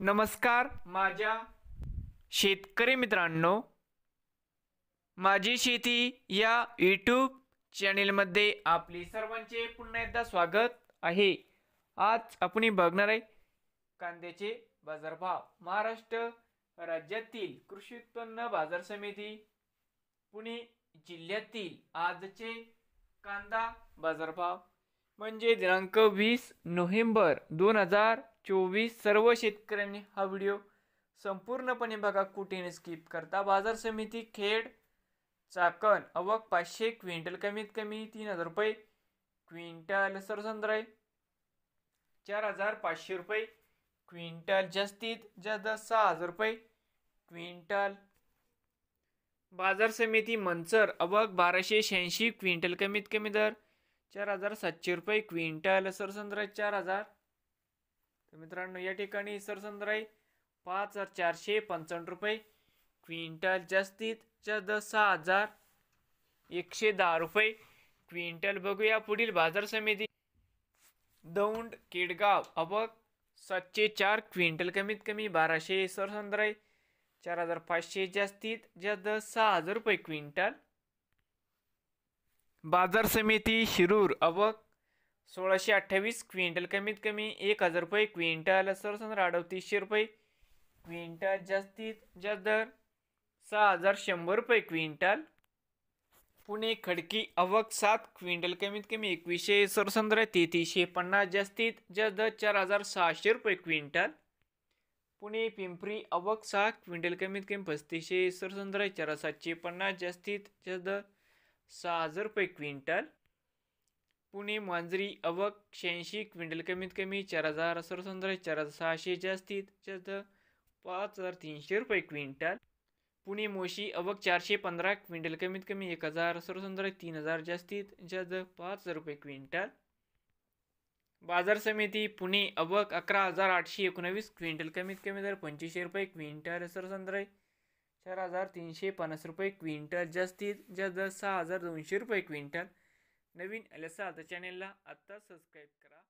नमस्कार माझ्या शेतकरी मित्रांनो, माझी शेती या यूट्यूब चॅनेलमध्ये आपले सर्वांचे पुन्हा एकदा स्वागत आहे। आज आपण बघणार आहे कांद्याचे बाजारभाव। महाराष्ट्र राज्यातील कृषी उत्पन्न बाजार समिती पुणे जिल्ह्यातील आजचे कांदा बाजारभाव म्हणजे दिनांक 20 नोव्हेंबर 2024। सर्व शेतकऱ्यांनी हा व्हिडिओ संपूर्णपणे बघा, कुठेही स्किप करता। बाजार समिती खेड चाकण आवक 500 क्विंटल कमीत कमी 3000 रुपये क्विंटल, सरसंद्राई 4500 रुपये क्विंटल, जास्तीत जास्त 6000 रुपये क्विंटल। बाजार समिती मंचर आवक 1286 क्विंटल कमीत कमी दर 4700 रुपये क्विंटल, सरसंद्राई 4000। तर मित्रांनो, या ठिकाणी सरसंद्राई 5455 रुपये क्विंटल, जास्तीत जास्त 6110 रुपये क्विंटल। बघूया पुढील बाजार समिती दौंड केडगाव आवक 704 क्विंटल कमीत कमी 1200, सरसंद्राई 4500, जास्तीत जास्त 6000 रुपये क्विंटल। बाजार समिती शिरूर आवक 1628 क्विंटल कमीत कमी 1000 रुपये क्विंटल, सरसंद्राई 3800 रुपये क्विंटल, जास्तीत जास्त 6100 रुपये क्विंटल। पुणे खडकी आवक 7 क्विंटल कमीत कमी 2100, सरसंद्राई 3350, जास्तीत जास्त 4600 रुपये क्विंटल। पुणे पिंपरी आवक 6 क्विंटल कमीत कमी 3500, सरसंद्राई 4750, जास्तीत जास्त 6000 रुपये क्विंटल। पुणे मांजरी आवक 86 क्विंटल कमीत कमी 4000, सरसंद्राई 4600, जास्तीत जास्त 5300 रुपये क्विंटल। पुणे मोशी आवक 415 क्विंटल कमीत कमी 1000, सरसंद्राई 3000, जास्तीत जास्त 5000 रुपये क्विंटल। बाजार समिती पुणे आवक 11819 क्विंटल कमीत कमी दर 2500 रुपये क्विंटल, सरसंद्राई 4350 रुपये क्विंटल, जास्तीत जास्त 6200 रुपये क्विंटल। नवीन आल्यास चॅनेलला आता सबस्क्राईब करा।